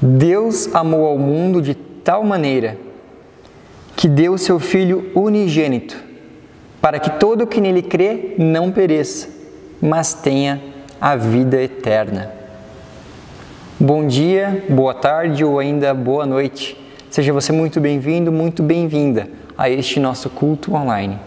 Deus amou ao mundo de tal maneira que deu seu Filho unigênito, para que todo o que nele crê não pereça, mas tenha a vida eterna. Bom dia, boa tarde ou ainda boa noite. Seja você muito bem-vindo, muito bem-vinda a este nosso culto online.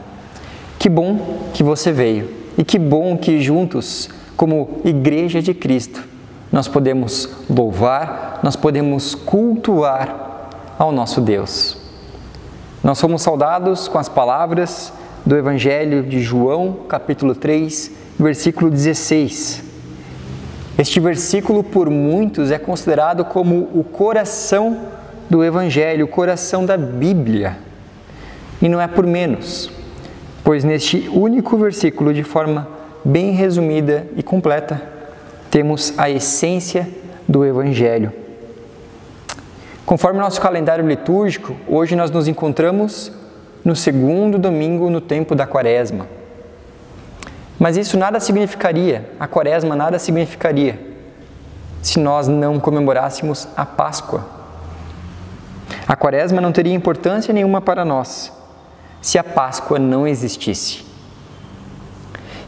Que bom que você veio e que bom que juntos, como Igreja de Cristo, nós podemos louvar, nós podemos cultuar ao nosso Deus. Nós somos saudados com as palavras do Evangelho de João, capítulo 3, versículo 16. Este versículo, por muitos, é considerado como o coração do Evangelho, o coração da Bíblia. E não é por menos, pois neste único versículo, de forma bem resumida e completa, temos a essência do Evangelho. Conforme nosso calendário litúrgico, hoje nós nos encontramos no segundo domingo no tempo da Quaresma. Mas isso nada significaria, a Quaresma nada significaria, se nós não comemorássemos a Páscoa. A Quaresma não teria importância nenhuma para nós, se a Páscoa não existisse.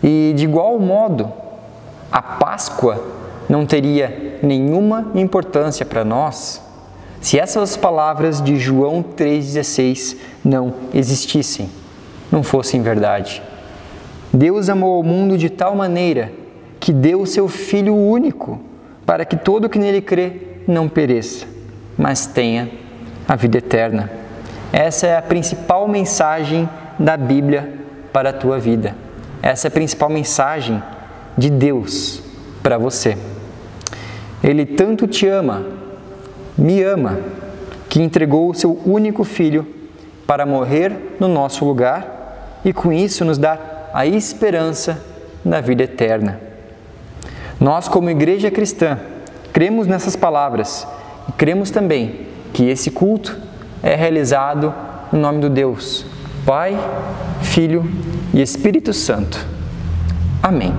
E de igual modo, a Páscoa não teria nenhuma importância para nós se essas palavras de João 3,16 não existissem, não fossem verdade. Deus amou o mundo de tal maneira que deu o seu Filho único para que todo que nele crê não pereça, mas tenha a vida eterna. Essa é a principal mensagem da Bíblia para a tua vida. Essa é a principal mensagem de Deus para você. Ele tanto te ama, me ama, que entregou o seu único Filho para morrer no nosso lugar e com isso nos dar a esperança da vida eterna. Nós, como Igreja Cristã, cremos nessas palavras e cremos também que esse culto é realizado no nome do Deus, Pai, Filho e Espírito Santo. Amém.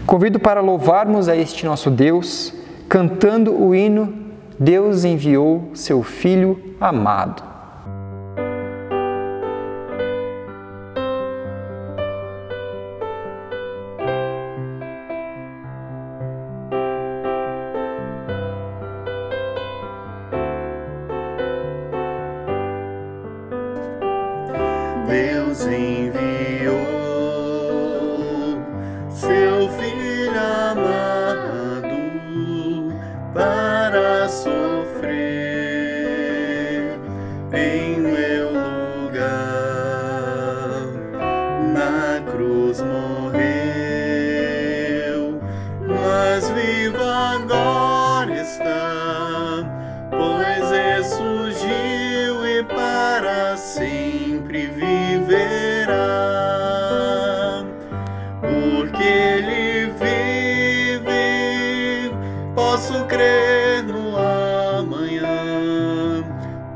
Convido para louvarmos a este nosso Deus, cantando o hino Deus enviou seu Filho amado. Deus enviou seu Filho amado para sofrer em meu lugar. Na cruz morreu, mas vivo agora está, pois ressurgiu e para sempre viverá. Porque ele vive, posso crer no amanhã.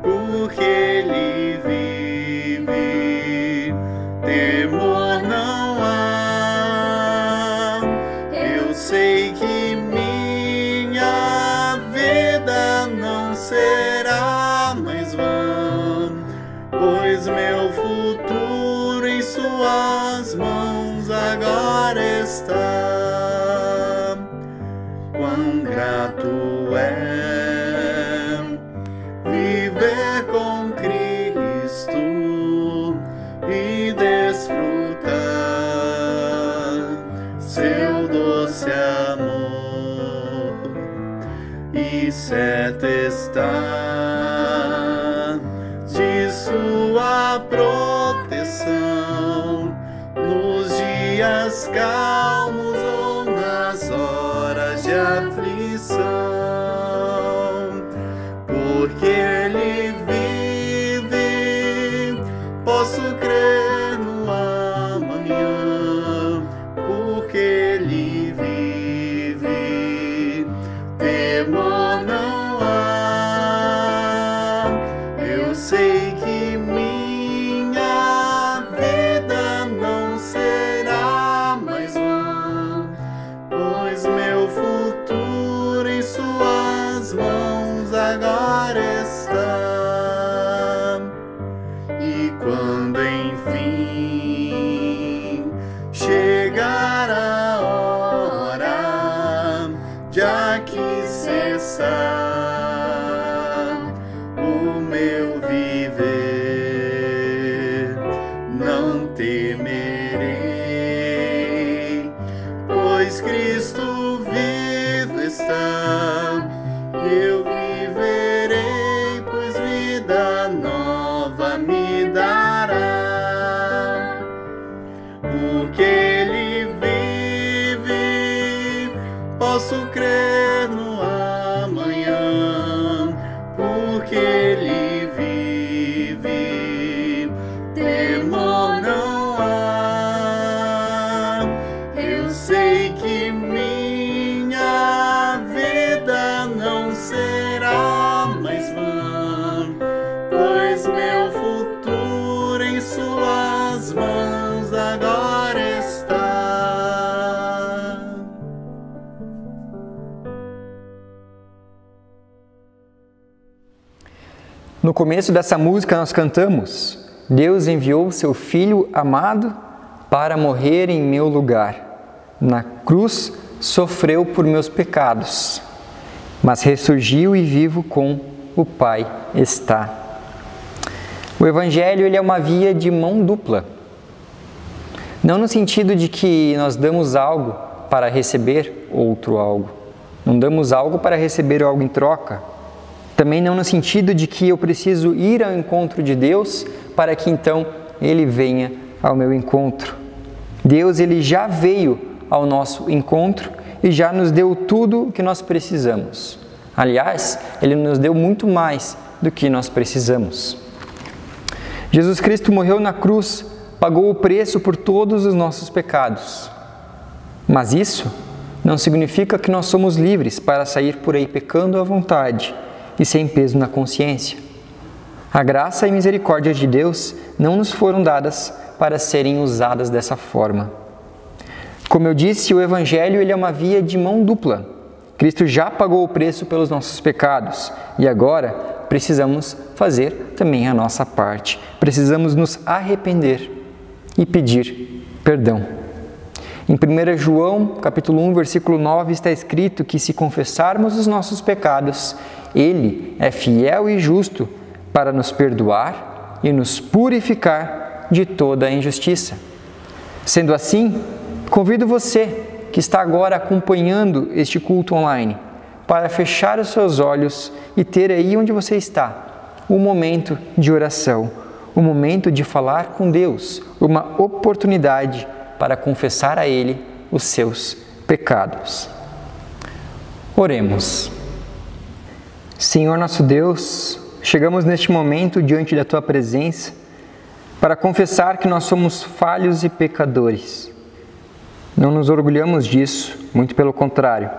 Porque ele vive, temor não há. Eu sei que minha vida não será mais vã, pois meu futuro em suas mãos agora está. Quão grato é viver com Cristo e desfrutar seu doce amor, e certo está de sua proteção nos dias calmos ou nas horas de aflição. Porque ele vive, posso crer no amanhã. Porque ele vive, temor não há. Eu sei que minha vida não será mais vã, temerei, pois Cristo vivo está, eu viverei, pois vida nova me dará, porque Ele vive, posso crer no amanhã, porque Ele vive, temor não há. Eu sei que minha vida não será mais vã, pois meu futuro em Suas mãos agora está. No começo dessa música nós cantamos: Deus enviou seu Filho amado para morrer em meu lugar. Na cruz sofreu por meus pecados, mas ressurgiu e vivo com o Pai está. O Evangelho ele é uma via de mão dupla. Não no sentido de que nós damos algo para receber outro algo. Não damos algo para receber algo em troca. Também não no sentido de que eu preciso ir ao encontro de Deus para que então Ele venha ao meu encontro. Deus ele já veio ao nosso encontro e já nos deu tudo o que nós precisamos. Aliás, Ele nos deu muito mais do que nós precisamos. Jesus Cristo morreu na cruz, pagou o preço por todos os nossos pecados. Mas isso não significa que nós somos livres para sair por aí pecando à vontade e sem peso na consciência. A graça e misericórdia de Deus não nos foram dadas para serem usadas dessa forma. Como eu disse, o Evangelho ele é uma via de mão dupla. Cristo já pagou o preço pelos nossos pecados e agora precisamos fazer também a nossa parte. Precisamos nos arrepender e pedir perdão. Em 1 João, capítulo 1, versículo 9, está escrito que se confessarmos os nossos pecados, Ele é fiel e justo para nos perdoar e nos purificar de toda a injustiça. Sendo assim, convido você que está agora acompanhando este culto online para fechar os seus olhos e ter aí onde você está um momento de oração, um momento de falar com Deus, uma oportunidade para confessar a Ele os seus pecados. Oremos. Senhor nosso Deus, chegamos neste momento diante da Tua presença para confessar que nós somos falhos e pecadores. Não nos orgulhamos disso, muito pelo contrário,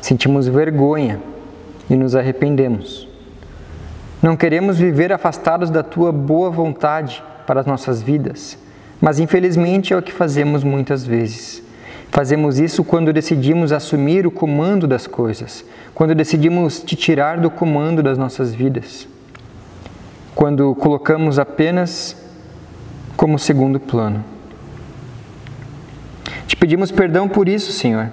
sentimos vergonha e nos arrependemos. Não queremos viver afastados da Tua boa vontade para as nossas vidas, mas infelizmente é o que fazemos muitas vezes. Fazemos isso quando decidimos assumir o comando das coisas, quando decidimos te tirar do comando das nossas vidas, quando colocamos apenas como segundo plano. Te pedimos perdão por isso, Senhor.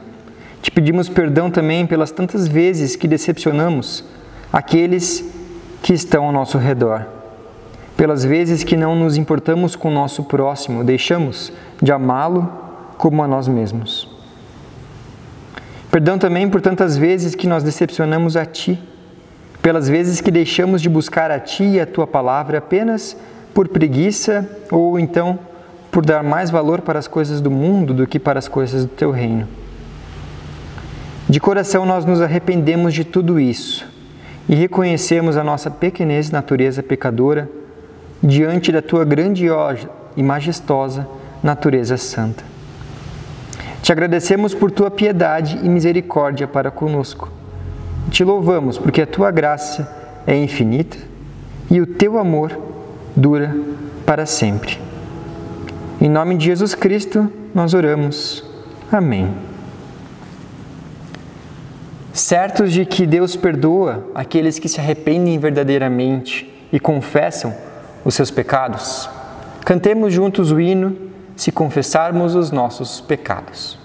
Te pedimos perdão também pelas tantas vezes que decepcionamos aqueles que estão ao nosso redor, pelas vezes que não nos importamos com o nosso próximo, deixamos de amá-lo como a nós mesmos. Perdão também por tantas vezes que nós decepcionamos a Ti, pelas vezes que deixamos de buscar a Ti e a Tua palavra apenas por preguiça ou então por dar mais valor para as coisas do mundo do que para as coisas do Teu reino. De coração nós nos arrependemos de tudo isso e reconhecemos a nossa pequenez natureza pecadora diante da Tua grandiosa e majestosa natureza santa. Te agradecemos por Tua piedade e misericórdia para conosco. Te louvamos porque a Tua graça é infinita e o Teu amor dura para sempre. Em nome de Jesus Cristo, nós oramos. Amém. Certos de que Deus perdoa aqueles que se arrependem verdadeiramente e confessam os seus pecados, cantemos juntos o hino Se Confessarmos os Nossos Pecados.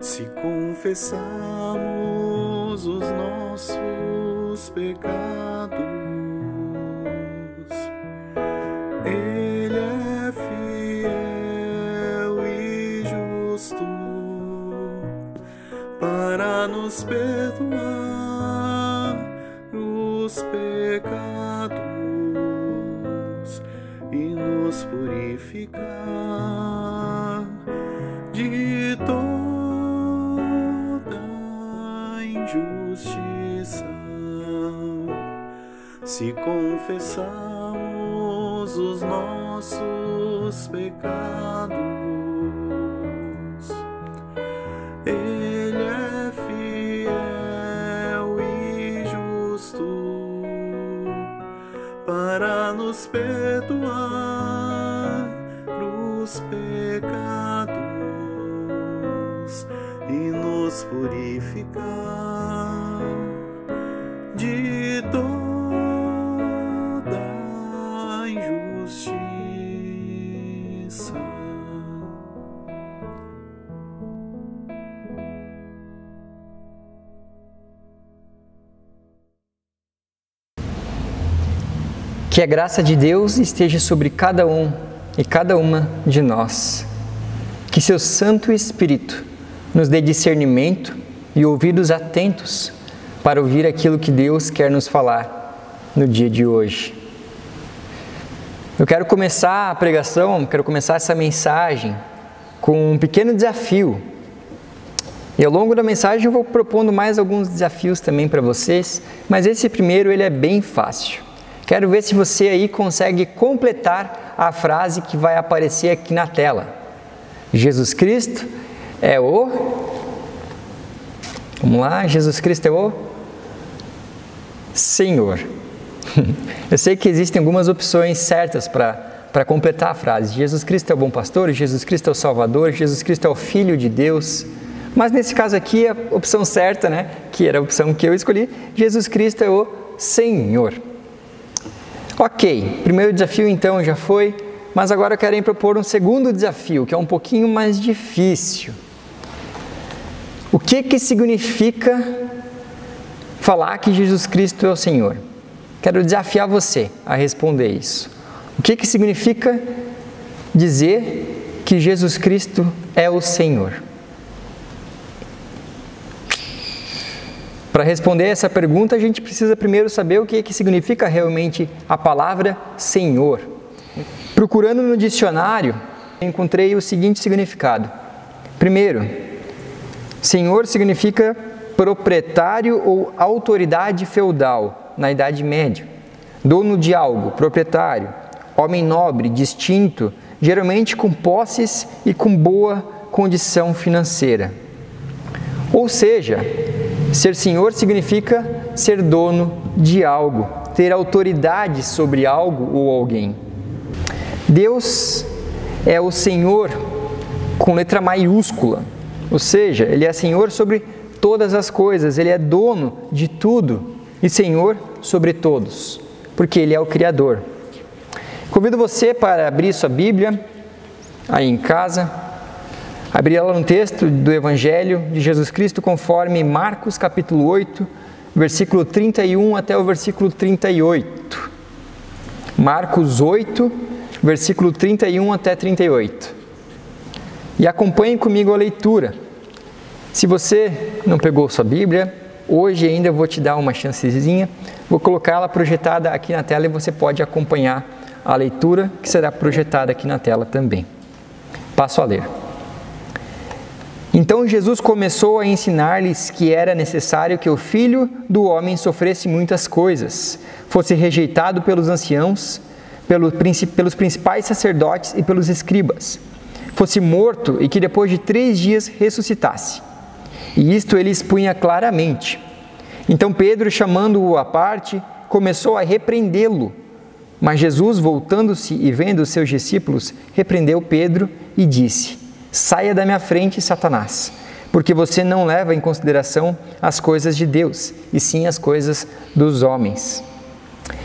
Se confessarmos os nossos pecados, Ele é fiel e justo para nos perdoar os pecados e nos purificar de toda injustiça. Se confessarmos os nossos pecados, Ele é fiel e justo para nos perdoar os pecados e nos purificar de toda injustiça. Que a graça de Deus esteja sobre cada um e cada uma de nós. Que seu Santo Espírito nos dê discernimento e ouvidos atentos para ouvir aquilo que Deus quer nos falar no dia de hoje. Eu quero começar a pregação, quero começar essa mensagem com um pequeno desafio. E ao longo da mensagem eu vou propondo mais alguns desafios também para vocês, mas esse primeiro ele é bem fácil. Quero ver se você aí consegue completar a frase que vai aparecer aqui na tela. Jesus Cristo é o... Vamos lá, Jesus Cristo é o Senhor. Eu sei que existem algumas opções certas para completar a frase. Jesus Cristo é o bom pastor, Jesus Cristo é o Salvador, Jesus Cristo é o Filho de Deus. Mas nesse caso aqui, a opção certa, né, que era a opção que eu escolhi, Jesus Cristo é o Senhor. Ok, primeiro desafio então já foi, mas agora eu quero propor um segundo desafio, que é um pouquinho mais difícil. O que significa falar que Jesus Cristo é o Senhor? Quero desafiar você a responder isso. O que significa dizer que Jesus Cristo é o Senhor? Para responder essa pergunta, a gente precisa primeiro saber o que significa realmente a palavra Senhor. Procurando no dicionário, encontrei o seguinte significado. Primeiro, Senhor significa proprietário ou autoridade feudal na Idade Média. Dono de algo, proprietário, homem nobre, distinto, geralmente com posses e com boa condição financeira. Ou seja, ser senhor significa ser dono de algo, ter autoridade sobre algo ou alguém. Deus é o Senhor com letra maiúscula, ou seja, Ele é Senhor sobre todas as coisas, Ele é dono de tudo e Senhor sobre todos, porque Ele é o Criador. Convido você para abrir sua Bíblia aí em casa, abrir ela no texto do Evangelho de Jesus Cristo conforme Marcos capítulo 8, versículo 31 até o versículo 38. Marcos 8, versículo 31 até 38. E acompanhe comigo a leitura. Se você não pegou sua Bíblia, hoje ainda eu vou te dar uma chancezinha, vou colocar ela projetada aqui na tela e você pode acompanhar a leitura que será projetada aqui na tela também. Passo a ler. Então Jesus começou a ensinar-lhes que era necessário que o Filho do Homem sofresse muitas coisas, fosse rejeitado pelos anciãos, pelos principais sacerdotes e pelos escribas, fosse morto e que depois de 3 dias ressuscitasse. E isto ele expunha claramente. Então Pedro, chamando-o à parte, começou a repreendê-lo. Mas Jesus, voltando-se e vendo os seus discípulos, repreendeu Pedro e disse: Saia da minha frente, Satanás, porque você não leva em consideração as coisas de Deus, e sim as coisas dos homens.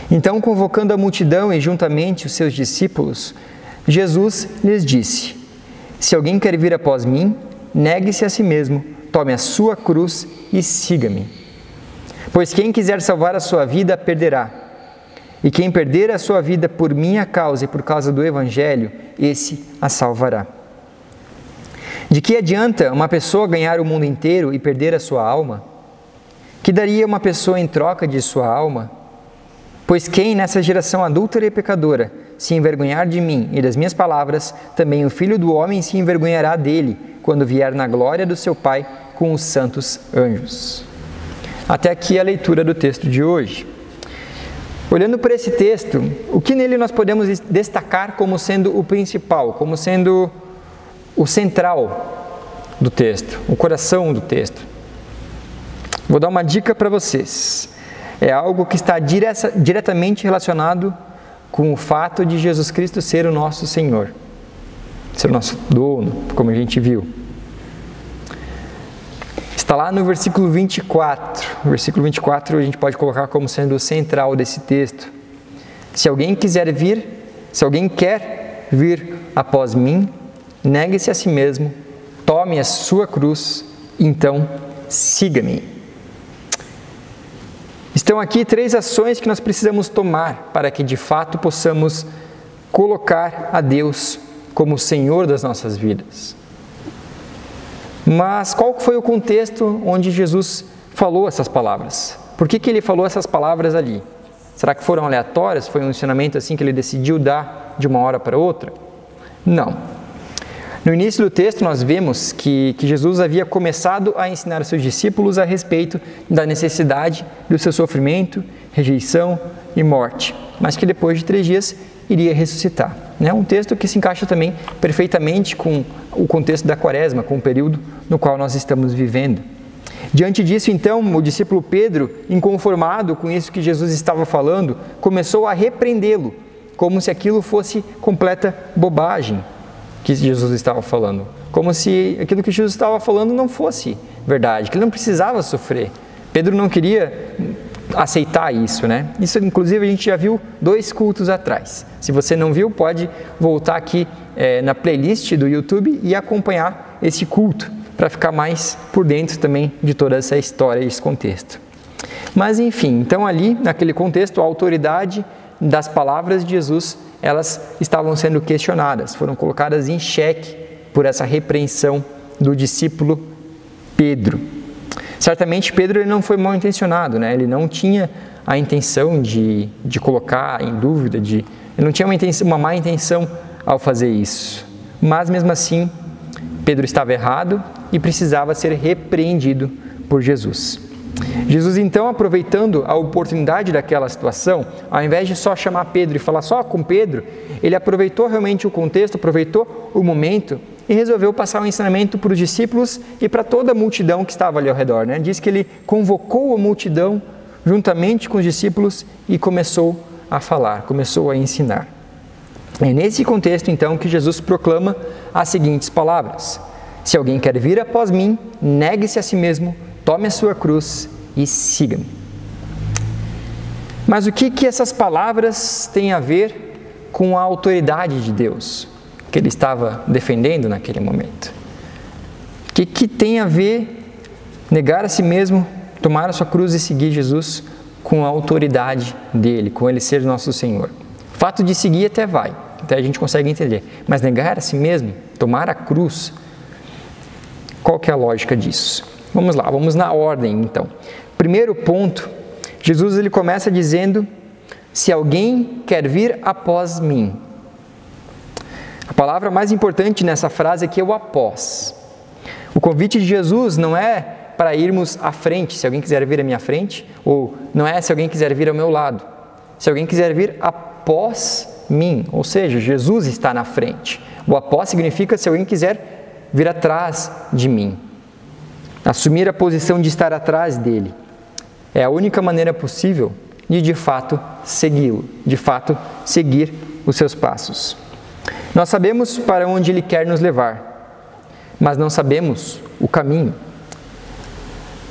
Então, convocando a multidão e juntamente os seus discípulos, Jesus lhes disse: Se alguém quer vir após mim, negue-se a si mesmo, tome a sua cruz e siga-me. Pois quem quiser salvar a sua vida, perderá. E quem perder a sua vida por minha causa e por causa do Evangelho, esse a salvará. De que adianta uma pessoa ganhar o mundo inteiro e perder a sua alma? Que daria uma pessoa em troca de sua alma? Pois quem nessa geração adúltera e pecadora se envergonhar de mim e das minhas palavras, também o Filho do Homem se envergonhará dele, quando vier na glória do seu Pai com os santos anjos. Até aqui a leitura do texto de hoje. Olhando para esse texto, o que nele nós podemos destacar como sendo o principal, como sendo o central do texto, o coração do texto? Vou dar uma dica para vocês. É algo que está diretamente relacionado com o fato de Jesus Cristo ser o nosso Senhor, ser o nosso dono, como a gente viu. Está lá no versículo 24. O versículo 24 a gente pode colocar como sendo o central desse texto. Se alguém quer vir após mim, negue-se a si mesmo, tome a sua cruz, então siga-me. Estão aqui 3 ações que nós precisamos tomar para que de fato possamos colocar a Deus como o Senhor das nossas vidas. Mas qual foi o contexto onde Jesus falou essas palavras? Por que ele falou essas palavras ali? Será que foram aleatórias? Foi um ensinamento assim que ele decidiu dar de uma hora para outra? Não. No início do texto nós vemos que Jesus havia começado a ensinar os seus discípulos a respeito da necessidade do seu sofrimento, rejeição e morte, mas que depois de 3 dias iria ressuscitar. Um texto que se encaixa também perfeitamente com o contexto da Quaresma, com o período no qual nós estamos vivendo. Diante disso, então, o discípulo Pedro, inconformado com isso que Jesus estava falando, começou a repreendê-lo, como se aquilo fosse completa bobagem que Jesus estava falando, como se aquilo que Jesus estava falando não fosse verdade, que ele não precisava sofrer. Pedro não queria aceitar isso, Isso, inclusive, a gente já viu 2 cultos atrás. Se você não viu, pode voltar aqui na playlist do YouTube e acompanhar esse culto, para ficar mais por dentro também de toda essa história e esse contexto. Mas, enfim, então ali, naquele contexto, a autoridade das palavras de Jesus, elas estavam sendo questionadas, foram colocadas em xeque por essa repreensão do discípulo Pedro. Certamente Pedro ele não foi mal intencionado, ele não tinha a intenção de colocar em dúvida, ele não tinha uma má intenção ao fazer isso. Mas mesmo assim, Pedro estava errado e precisava ser repreendido por Jesus. Jesus então, aproveitando a oportunidade daquela situação, ao invés de só chamar Pedro e falar só com Pedro, ele aproveitou realmente o contexto, aproveitou o momento e resolveu passar o ensinamento para os discípulos e para toda a multidão que estava ali ao redor. Diz que ele convocou a multidão juntamente com os discípulos e começou a falar, começou a ensinar. É nesse contexto então que Jesus proclama as seguintes palavras: se alguém quer vir após mim, negue-se a si mesmo, tome a sua cruz e siga-me. Mas o que essas palavras têm a ver com a autoridade de Deus que ele estava defendendo naquele momento? O que tem a ver negar a si mesmo, tomar a sua cruz e seguir Jesus com a autoridade dele, com ele ser nosso Senhor? O fato de seguir até a gente consegue entender, mas negar a si mesmo, tomar a cruz, qual que é a lógica disso? Vamos lá, vamos na ordem então. Primeiro ponto, Jesus ele começa dizendo: se alguém quer vir após mim. A palavra mais importante nessa frase aqui é o após. O convite de Jesus não é para irmos à frente, se alguém quiser vir à minha frente, ou não é se alguém quiser vir ao meu lado. Se alguém quiser vir após mim, ou seja, Jesus está na frente. O após significa se alguém quiser vir atrás de mim. Assumir a posição de estar atrás dele. É a única maneira possível de fato, segui-lo, de fato, seguir os seus passos. Nós sabemos para onde ele quer nos levar, mas não sabemos o caminho.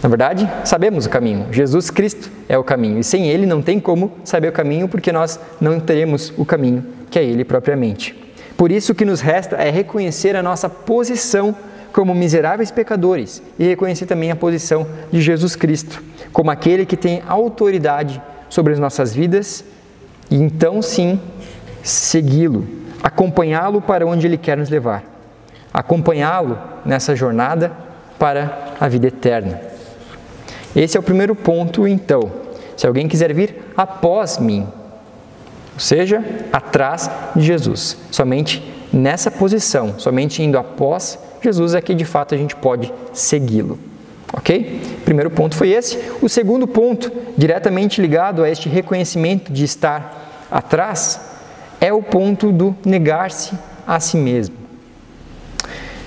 Na verdade, sabemos o caminho. Jesus Cristo é o caminho, e sem ele não tem como saber o caminho, porque nós não teremos o caminho, que é ele propriamente. Por isso, o que nos resta é reconhecer a nossa posição como miseráveis pecadores e reconhecer também a posição de Jesus Cristo, como aquele que tem autoridade sobre as nossas vidas e então sim segui-lo, acompanhá-lo para onde Ele quer nos levar, acompanhá-lo nessa jornada para a vida eterna. Esse é o primeiro ponto, então. Se alguém quiser vir após mim, ou seja, atrás de Jesus, somente nessa posição, somente indo após Jesus é que de fato a gente pode segui-lo. Ok? O primeiro ponto foi esse. O segundo ponto, diretamente ligado a este reconhecimento de estar atrás, é o ponto do negar-se a si mesmo.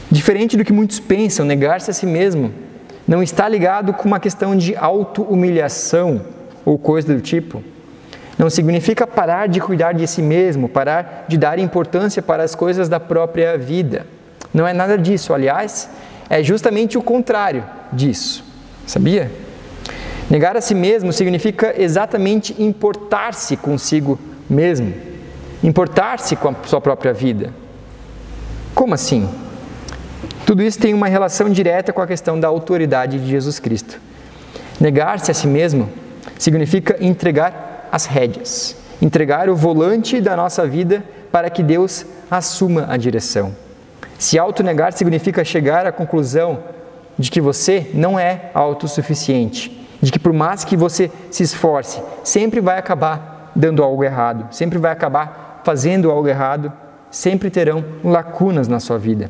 Diferente do que muitos pensam, negar-se a si mesmo não está ligado com uma questão de auto-humilhação ou coisa do tipo. Não significa parar de cuidar de si mesmo, parar de dar importância para as coisas da própria vida. Não é nada disso, aliás, é justamente o contrário disso. Sabia? Negar a si mesmo significa exatamente importar-se consigo mesmo, importar-se com a sua própria vida. Como assim? Tudo isso tem uma relação direta com a questão da autoridade de Jesus Cristo. Negar-se a si mesmo significa entregar as rédeas, entregar o volante da nossa vida para que Deus assuma a direção. Se autonegar significa chegar à conclusão de que você não é autossuficiente, de que por mais que você se esforce, sempre vai acabar dando algo errado, sempre vai acabar fazendo algo errado, sempre terão lacunas na sua vida.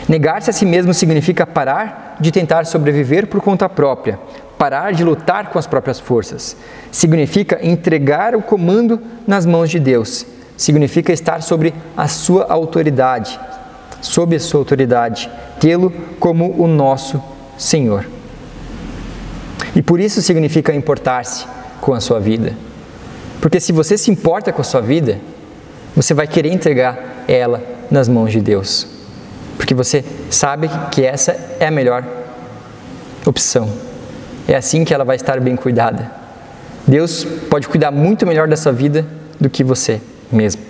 Negar-se a si mesmo significa parar de tentar sobreviver por conta própria, parar de lutar com as próprias forças. Significa entregar o comando nas mãos de Deus. Significa estar sobre a sua autoridade, sob a sua autoridade, tê-lo como o nosso Senhor. E por isso significa importar-se com a sua vida. Porque se você se importa com a sua vida, você vai querer entregar ela nas mãos de Deus. Porque você sabe que essa é a melhor opção. É assim que ela vai estar bem cuidada. Deus pode cuidar muito melhor da sua vida do que você mesmo.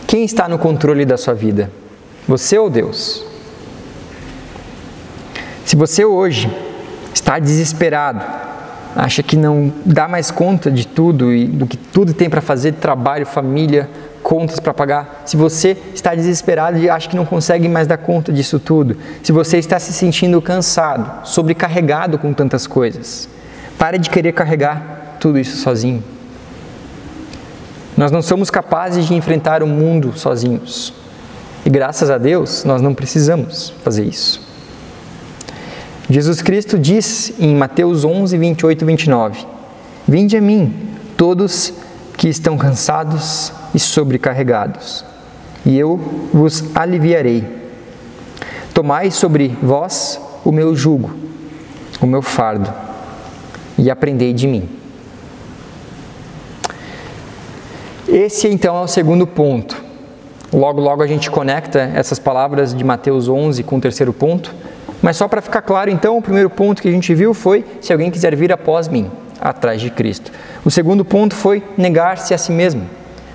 Quem está no controle da sua vida? Você ou Deus? Se você hoje está desesperado, acha que não dá mais conta de tudo e do que tudo tem para fazer, trabalho, família, contas para pagar, se você está desesperado e acha que não consegue mais dar conta disso tudo, se você está se sentindo cansado, sobrecarregado com tantas coisas, pare de querer carregar tudo isso sozinho. Nós não somos capazes de enfrentar o mundo sozinhos. E graças a Deus, nós não precisamos fazer isso. Jesus Cristo diz em Mateus 11, 28 e 29, Vinde a mim, todos que estão cansados e sobrecarregados, e eu vos aliviarei. Tomai sobre vós o meu jugo, o meu fardo, e aprendei de mim. Esse então é o segundo ponto. Logo a gente conecta essas palavras de Mateus 11 com o terceiro ponto, mas só para ficar claro então, o primeiro ponto que a gente viu foi, se alguém quiser vir após mim, atrás de Cristo. O segundo ponto foi negar-se a si mesmo.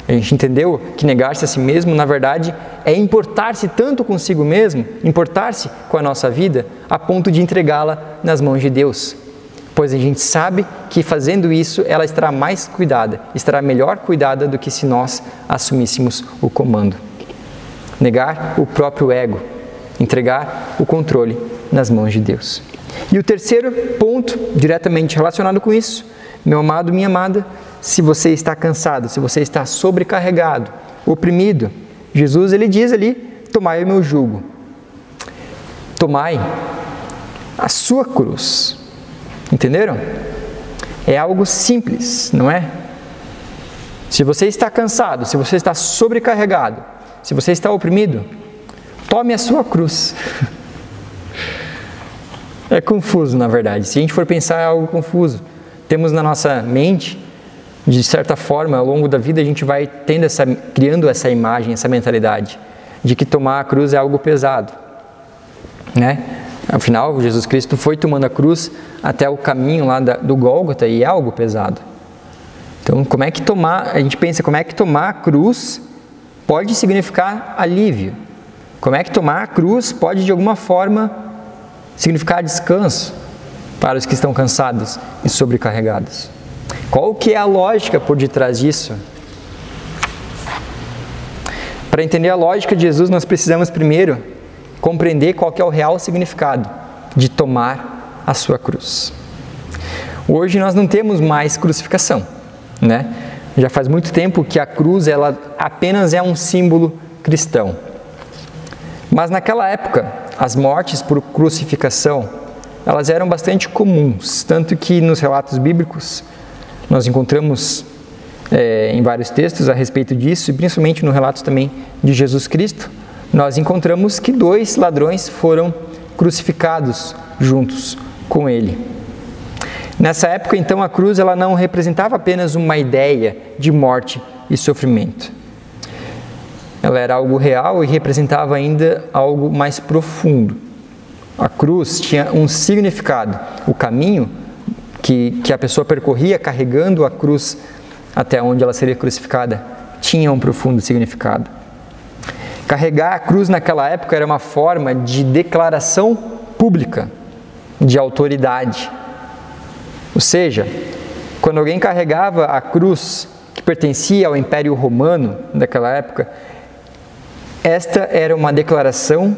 A gente entendeu que negar-se a si mesmo, na verdade, é importar-se tanto consigo mesmo, importar-se com a nossa vida, a ponto de entregá-la nas mãos de Deus. Pois a gente sabe que fazendo isso, ela estará mais cuidada, estará melhor cuidada do que se nós assumíssemos o comando. Negar o próprio ego, entregar o controle nas mãos de Deus. E o terceiro ponto, diretamente relacionado com isso, meu amado, minha amada, se você está cansado, se você está sobrecarregado, oprimido, Jesus ele diz ali, tomai o meu jugo, tomai a sua cruz. Entenderam? É algo simples, não é? Se você está cansado, se você está sobrecarregado, se você está oprimido, tome a sua cruz. É confuso, na verdade. Se a gente for pensar, é algo confuso. Temos na nossa mente, de certa forma, ao longo da vida, a gente vai criando essa imagem, essa mentalidade, de que tomar a cruz é algo pesado, né? Afinal, Jesus Cristo foi tomando a cruz até o caminho lá do Gólgota e é algo pesado. Então, a gente pensa, como é que tomar a cruz pode significar alívio? Como é que tomar a cruz pode de alguma forma significar descanso para os que estão cansados e sobrecarregados? Qual que é a lógica por detrás disso? Para entender a lógica de Jesus, nós precisamos primeiro compreender qual que é o real significado de tomar a sua cruz. Hoje nós não temos mais crucificação, né? Já faz muito tempo que a cruz ela apenas é um símbolo cristão. Mas naquela época, as mortes por crucificação, elas eram bastante comuns, tanto que nos relatos bíblicos nós encontramos em vários textos a respeito disso, e principalmente no relato também de Jesus Cristo, nós encontramos que 2 ladrões foram crucificados juntos com ele. Nessa época, então, a cruz ela não representava apenas uma ideia de morte e sofrimento. Ela era algo real e representava ainda algo mais profundo. A cruz tinha um significado. O caminho que a pessoa percorria carregando a cruz até onde ela seria crucificada tinha um profundo significado. Carregar a cruz naquela época era uma forma de declaração pública de autoridade. Ou seja, quando alguém carregava a cruz que pertencia ao Império Romano daquela época, esta era uma declaração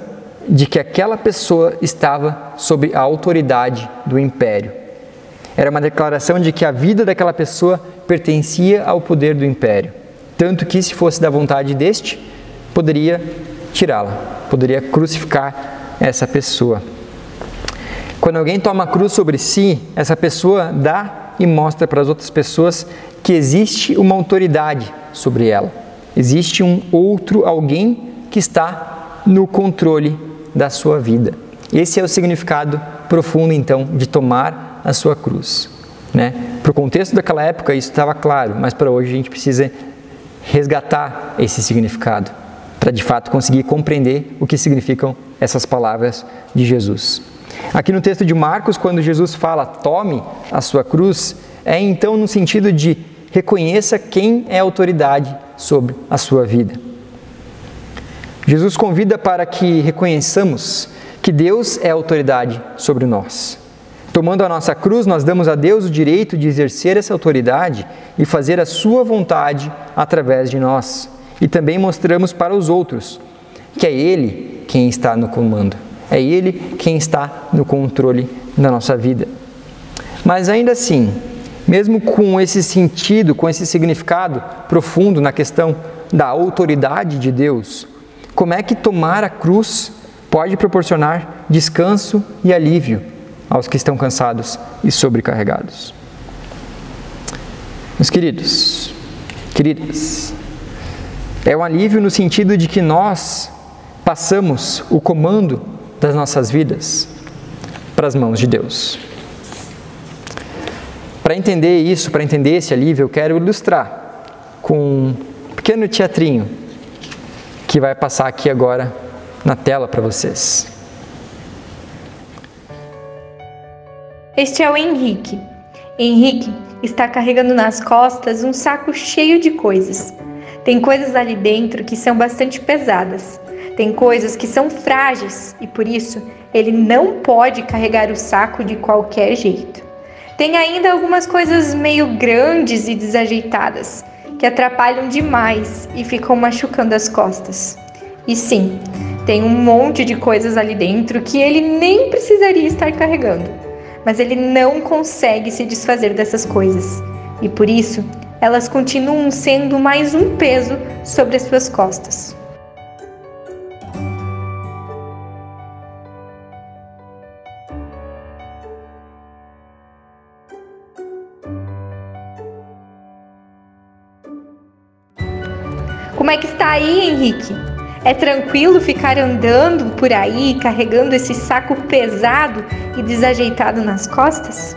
de que aquela pessoa estava sob a autoridade do Império. Era uma declaração de que a vida daquela pessoa pertencia ao poder do Império. Tanto que, se fosse da vontade deste, poderia tirá-la, poderia crucificar essa pessoa. Quando alguém toma a cruz sobre si, essa pessoa dá e mostra para as outras pessoas que existe uma autoridade sobre ela. Existe um outro alguém que está no controle da sua vida. Esse é o significado profundo, então, de tomar a sua cruz, né? Para o contexto daquela época isso estava claro, mas para hoje a gente precisa resgatar esse significado, para de fato conseguir compreender o que significam essas palavras de Jesus. Aqui no texto de Marcos, quando Jesus fala, tome a sua cruz, é então no sentido de reconheça quem é a autoridade sobre a sua vida. Jesus convida para que reconheçamos que Deus é a autoridade sobre nós. Tomando a nossa cruz, nós damos a Deus o direito de exercer essa autoridade e fazer a sua vontade através de nós. E também mostramos para os outros que é Ele quem está no comando. É Ele quem está no controle da nossa vida. Mas ainda assim, mesmo com esse sentido, com esse significado profundo na questão da autoridade de Deus, como é que tomar a cruz pode proporcionar descanso e alívio aos que estão cansados e sobrecarregados? Meus queridos, queridas, é um alívio no sentido de que nós passamos o comando das nossas vidas para as mãos de Deus. Para entender isso, para entender esse alívio, eu quero ilustrar com um pequeno teatrinho que vai passar aqui agora na tela para vocês. Este é o Henrique. Henrique está carregando nas costas um saco cheio de coisas. Tem coisas ali dentro que são bastante pesadas. Tem coisas que são frágeis e por isso ele não pode carregar o saco de qualquer jeito. Tem ainda algumas coisas meio grandes e desajeitadas que atrapalham demais e ficam machucando as costas. E sim, tem um monte de coisas ali dentro que ele nem precisaria estar carregando. Mas ele não consegue se desfazer dessas coisas. E por isso, elas continuam sendo mais um peso sobre as suas costas. Como é que está aí, Henrique? É tranquilo ficar andando por aí, carregando esse saco pesado e desajeitado nas costas?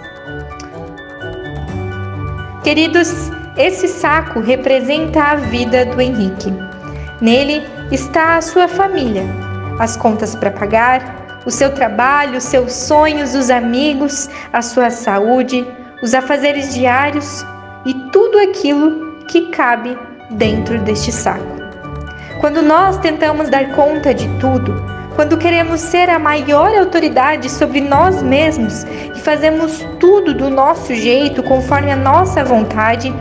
Queridos, esse saco representa a vida do Henrique. Nele está a sua família, as contas para pagar, o seu trabalho, os seus sonhos, os amigos, a sua saúde, os afazeres diários e tudo aquilo que cabe dentro deste saco. Quando nós tentamos dar conta de tudo, quando queremos ser a maior autoridade sobre nós mesmos e fazemos tudo do nosso jeito, conforme a nossa vontade,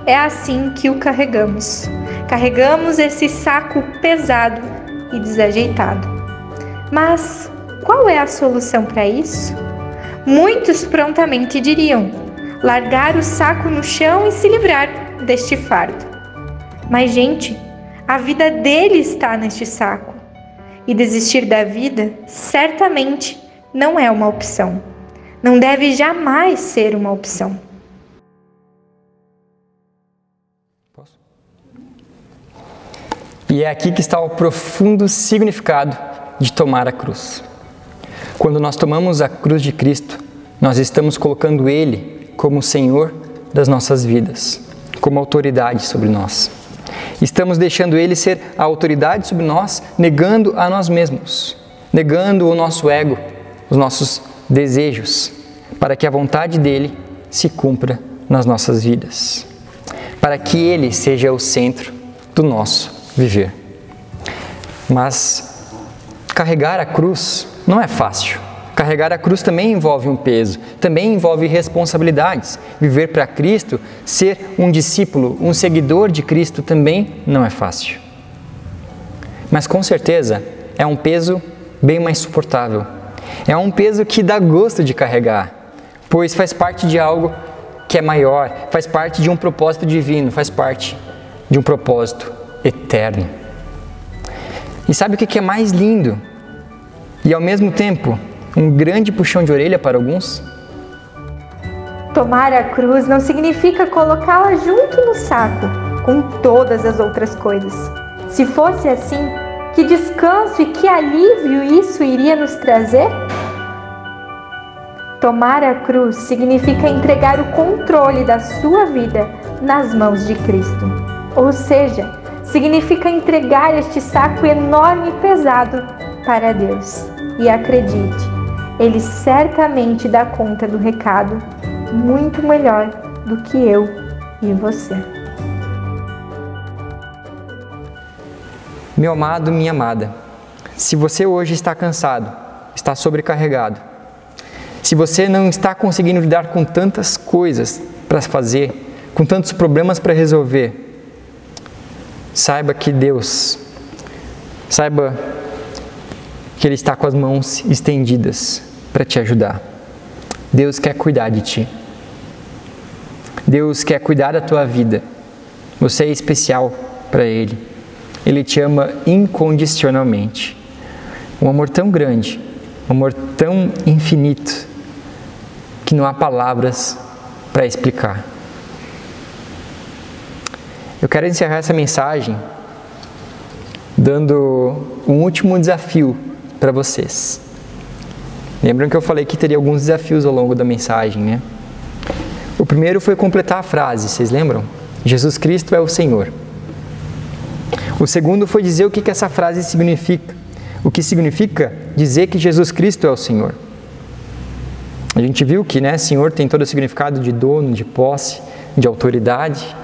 é assim que o carregamos. Carregamos esse saco pesado e desajeitado. Mas qual é a solução para isso? Muitos prontamente diriam: largar o saco no chão e se livrar deste fardo. Mas, gente, a vida dele está neste saco. E desistir da vida certamente não é uma opção. Não deve jamais ser uma opção. E é aqui que está o profundo significado de tomar a cruz. Quando nós tomamos a cruz de Cristo, nós estamos colocando Ele como Senhor das nossas vidas, como autoridade sobre nós. Estamos deixando Ele ser a autoridade sobre nós, negando a nós mesmos, negando o nosso ego, os nossos desejos, para que a vontade dEle se cumpra nas nossas vidas, para que Ele seja o centro do nosso viver. Mas carregar a cruz não é fácil. Carregar a cruz também envolve um peso, também envolve responsabilidades. Viver para Cristo, ser um discípulo, um seguidor de Cristo também não é fácil. Mas com certeza é um peso bem mais suportável. É um peso que dá gosto de carregar, pois faz parte de algo que é maior, faz parte de um propósito divino, faz parte de um propósito eterno. E sabe o que é mais lindo? E ao mesmo tempo, um grande puxão de orelha para alguns? Tomar a cruz não significa colocá-la junto no saco, com todas as outras coisas. Se fosse assim, que descanso e que alívio isso iria nos trazer? Tomar a cruz significa entregar o controle da sua vida nas mãos de Cristo. Ou seja, significa entregar este saco enorme e pesado para Deus. E acredite, Ele certamente dá conta do recado muito melhor do que eu e você. Meu amado, minha amada, se você hoje está cansado, está sobrecarregado, se você não está conseguindo lidar com tantas coisas para fazer, com tantos problemas para resolver, saiba que Deus, saiba que Ele está com as mãos estendidas para te ajudar. Deus quer cuidar de ti. Deus quer cuidar da tua vida. Você é especial para Ele. Ele te ama incondicionalmente. Um amor tão grande, um amor tão infinito, que não há palavras para explicar. Eu quero encerrar essa mensagem dando um último desafio para vocês. Lembram que eu falei que teria alguns desafios ao longo da mensagem, né? O primeiro foi completar a frase, vocês lembram? Jesus Cristo é o Senhor. O segundo foi dizer o que essa frase significa. O que significa dizer que Jesus Cristo é o Senhor. A gente viu que, né, Senhor tem todo o significado de dono, de posse, de autoridade.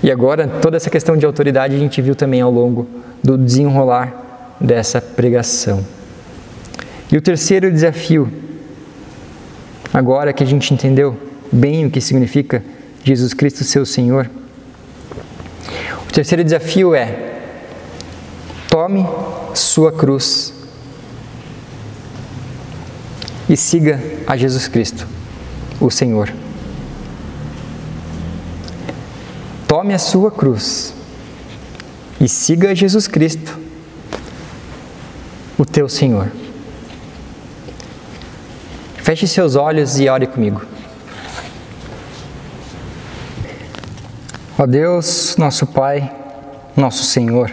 E agora, toda essa questão de autoridade a gente viu também ao longo do desenrolar dessa pregação. E o terceiro desafio, agora que a gente entendeu bem o que significa Jesus Cristo ser o Senhor, o terceiro desafio é: tome sua cruz e siga a Jesus Cristo, o Senhor. Tome a sua cruz e siga Jesus Cristo, o teu Senhor. Feche seus olhos e ore comigo. Ó Deus, nosso Pai, nosso Senhor,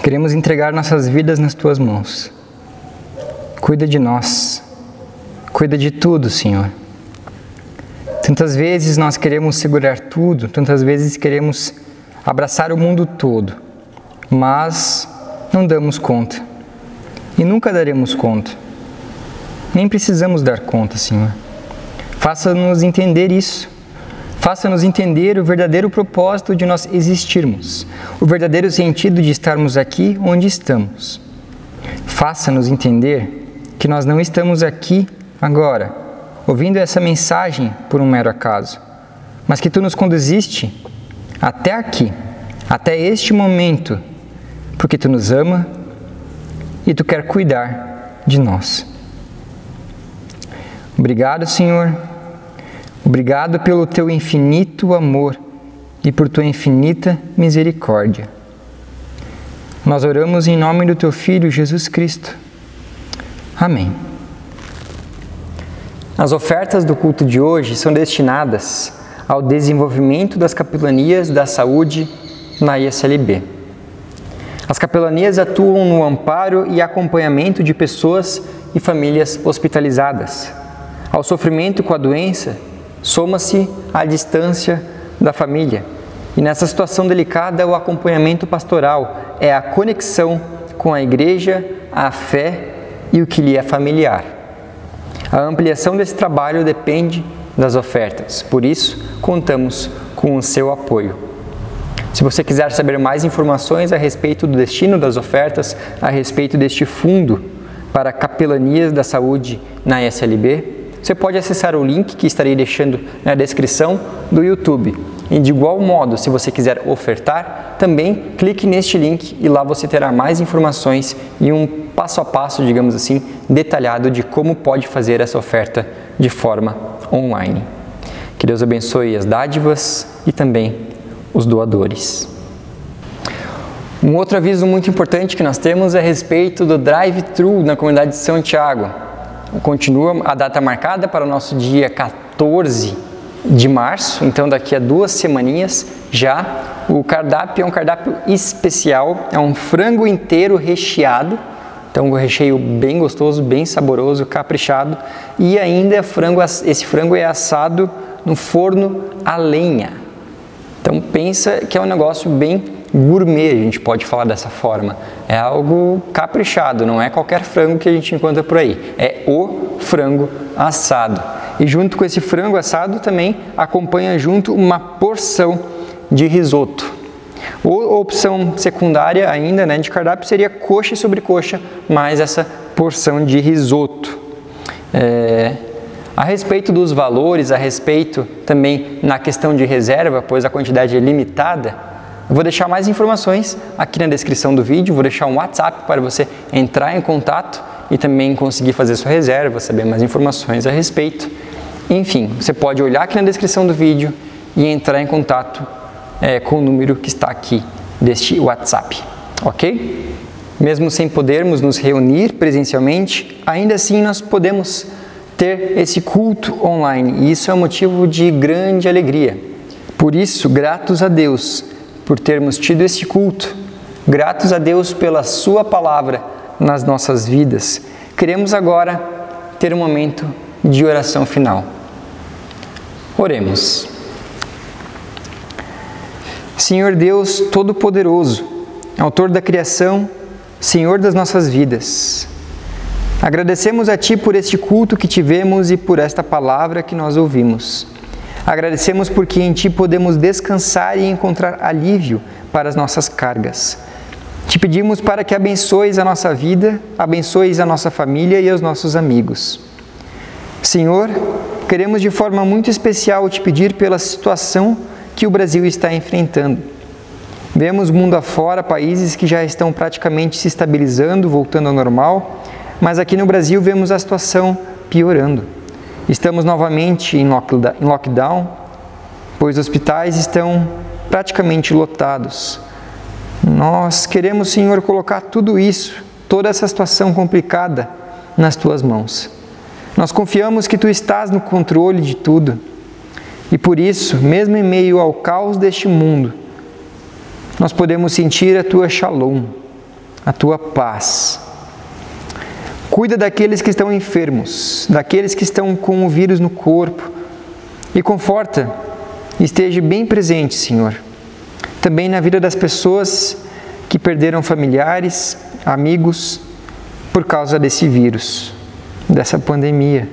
queremos entregar nossas vidas nas Tuas mãos. Cuida de nós, cuida de tudo, Senhor. Tantas vezes nós queremos segurar tudo, tantas vezes queremos abraçar o mundo todo, mas não damos conta e nunca daremos conta. Nem precisamos dar conta, Senhor. Faça-nos entender isso. Faça-nos entender o verdadeiro propósito de nós existirmos, o verdadeiro sentido de estarmos aqui onde estamos. Faça-nos entender que nós não estamos aqui agora, ouvindo essa mensagem por um mero acaso, mas que Tu nos conduziste até aqui, até este momento, porque Tu nos ama e Tu quer cuidar de nós. Obrigado, Senhor. Obrigado pelo Teu infinito amor e por Tua infinita misericórdia. Nós oramos em nome do Teu Filho, Jesus Cristo. Amém. As ofertas do culto de hoje são destinadas ao desenvolvimento das capelanias da saúde na ISLB. As capelanias atuam no amparo e acompanhamento de pessoas e famílias hospitalizadas. Ao sofrimento com a doença, soma-se a distância da família. E nessa situação delicada, o acompanhamento pastoral é a conexão com a igreja, a fé e o que lhe é familiar. A ampliação desse trabalho depende das ofertas, por isso contamos com o seu apoio. Se você quiser saber mais informações a respeito do destino das ofertas, a respeito deste fundo para capelanias da saúde na ISLB, você pode acessar o link que estarei deixando na descrição do YouTube. E de igual modo, se você quiser ofertar, também clique neste link e lá você terá mais informações e um passo a passo, digamos assim, detalhado de como pode fazer essa oferta de forma online. Que Deus abençoe as dádivas e também os doadores. Um outro aviso muito importante que nós temos é a respeito do drive-thru na comunidade de São Tiago. Continua a data marcada para o nosso dia 14 de março, então daqui a 2 semaninhas já. O cardápio é um cardápio especial, é um frango inteiro recheado, então um recheio bem gostoso, bem saboroso, caprichado, e ainda esse frango é assado no forno a lenha. Então pensa que é um negócio bem gourmet, a gente pode falar dessa forma. É algo caprichado, não é qualquer frango que a gente encontra por aí. É o frango assado. E junto com esse frango assado também acompanha junto uma porção de risoto. Ou opção secundária ainda, né, de cardápio seria coxa e sobrecoxa, mais essa porção de risoto. A respeito dos valores, a respeito também na questão de reserva, pois a quantidade é limitada, eu vou deixar mais informações aqui na descrição do vídeo, vou deixar um WhatsApp para você entrar em contato e também conseguir fazer sua reserva, saber mais informações a respeito. Enfim, você pode olhar aqui na descrição do vídeo e entrar em contato com o número que está aqui deste WhatsApp, ok? Mesmo sem podermos nos reunir presencialmente, ainda assim nós podemos ter esse culto online e isso é um motivo de grande alegria. Por isso, gratos a Deus por termos tido esse culto, gratos a Deus pela Sua palavra nas nossas vidas. Queremos agora ter um momento de oração final. Oremos. Senhor Deus Todo-Poderoso, Autor da criação, Senhor das nossas vidas, agradecemos a Ti por este culto que tivemos e por esta palavra que nós ouvimos. Agradecemos porque em Ti podemos descansar e encontrar alívio para as nossas cargas. Te pedimos para que abençoes a nossa vida, abençoes a nossa família e os nossos amigos. Senhor, queremos de forma muito especial te pedir pela situação que o Brasil está enfrentando. Vemos mundo afora países que já estão praticamente se estabilizando, voltando ao normal, mas aqui no Brasil vemos a situação piorando. Estamos novamente em lockdown, pois os hospitais estão praticamente lotados. Nós queremos, Senhor, colocar tudo isso, toda essa situação complicada, nas Tuas mãos. Nós confiamos que Tu estás no controle de tudo. E por isso, mesmo em meio ao caos deste mundo, nós podemos sentir a Tua shalom, a Tua paz. Cuida daqueles que estão enfermos, daqueles que estão com o vírus no corpo e conforta, esteja bem presente, Senhor. Também na vida das pessoas que perderam familiares, amigos, por causa desse vírus, dessa pandemia.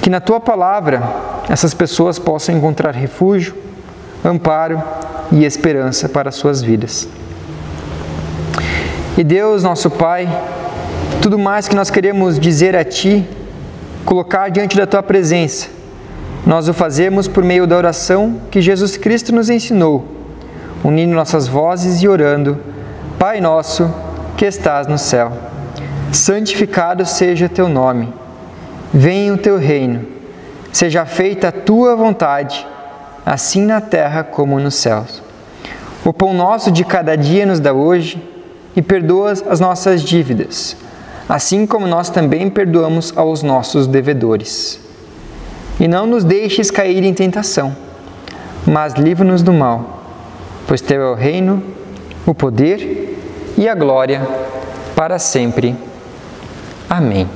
Que na Tua Palavra essas pessoas possam encontrar refúgio, amparo e esperança para as suas vidas. E Deus, nosso Pai, tudo mais que nós queremos dizer a Ti, colocar diante da Tua presença, nós o fazemos por meio da oração que Jesus Cristo nos ensinou, unindo nossas vozes e orando: Pai nosso, que estás no céu, santificado seja Teu nome. Venha o Teu reino, seja feita a Tua vontade, assim na terra como nos céus. O pão nosso de cada dia nos dá hoje, e perdoa as nossas dívidas, assim como nós também perdoamos aos nossos devedores. E não nos deixes cair em tentação, mas livra-nos do mal, pois Teu é o reino, o poder e a glória para sempre. Amém.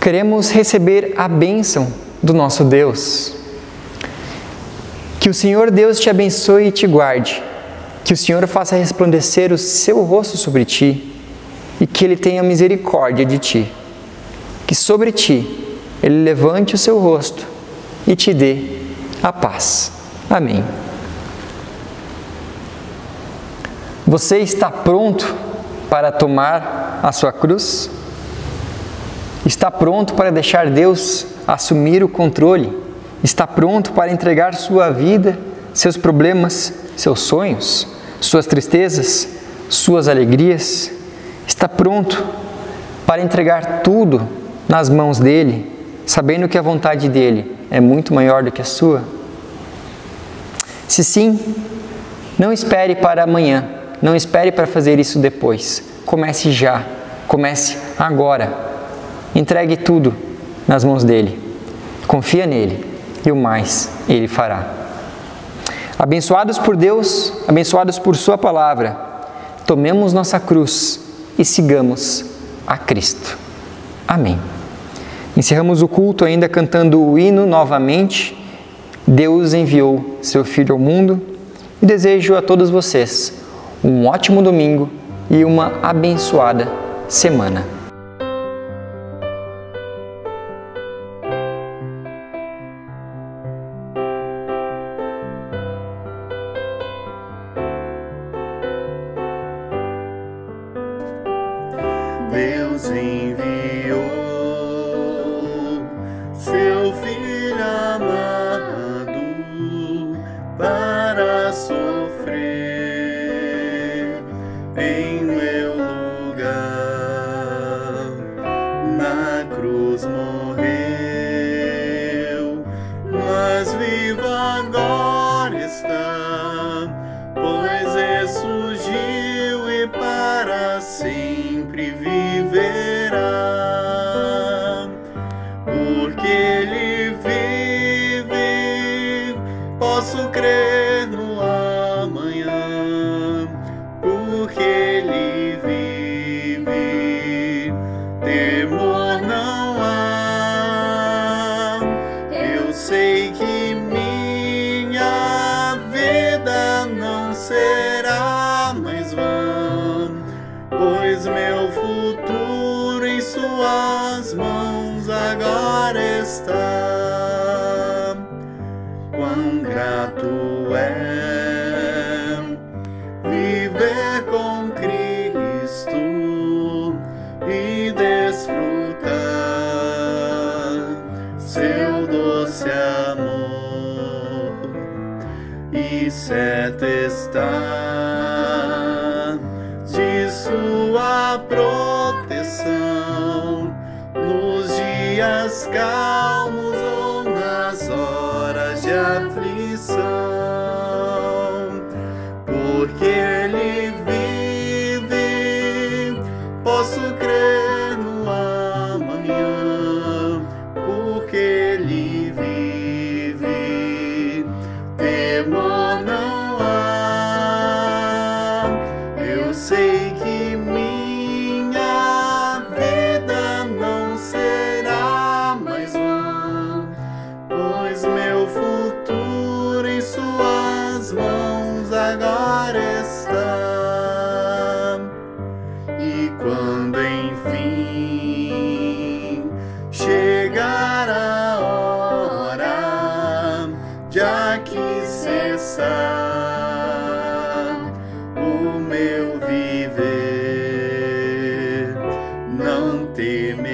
Queremos receber a bênção do nosso Deus. Que o Senhor Deus te abençoe e te guarde. Que o Senhor faça resplandecer o seu rosto sobre ti e que Ele tenha misericórdia de ti. Que sobre ti Ele levante o seu rosto e te dê a paz. Amém. Você está pronto para tomar a sua cruz? Está pronto para deixar Deus assumir o controle? Está pronto para entregar sua vida, seus problemas, seus sonhos, suas tristezas, suas alegrias? Está pronto para entregar tudo nas mãos dEle, sabendo que a vontade dEle é muito maior do que a sua? Se sim, não espere para amanhã, não espere para fazer isso depois. Comece já, comece agora. Entregue tudo nas mãos dEle. Confia nele e o mais Ele fará. Abençoados por Deus, abençoados por Sua Palavra, tomemos nossa cruz e sigamos a Cristo. Amém. Encerramos o culto ainda cantando o hino novamente. Deus enviou Seu Filho ao mundo, e desejo a todos vocês um ótimo domingo e uma abençoada semana. Deus enviou Seu Filho amado para sofrer em meu lugar. Na cruz morreu, mas vivo agora está, pois ressurgiu e para sempre viverá. Porque Ele vive, posso crer no amanhã. Porque Ele vive, temor não há. Eu sei que minha vida não será mais vã, pois meu futuro em Suas mãos agora está. Quão grato é viver com Cristo e desfrutar Seu doce amor, e certo está de Sua proteção nos dias calmos ou nas horas de aflição. Porque Ele vive, posso crer no amanhã. Porque Ele vive, temor não há. Eu sei que minha vida não será mais vã, meu viver. Não temerei,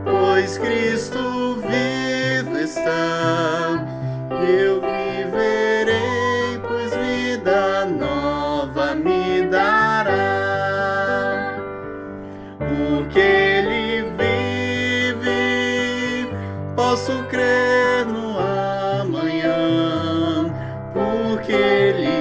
pois Cristo vivo está. Eu viverei, pois vida nova me dará. Porque Ele vive, posso crer no amanhã. Porque Ele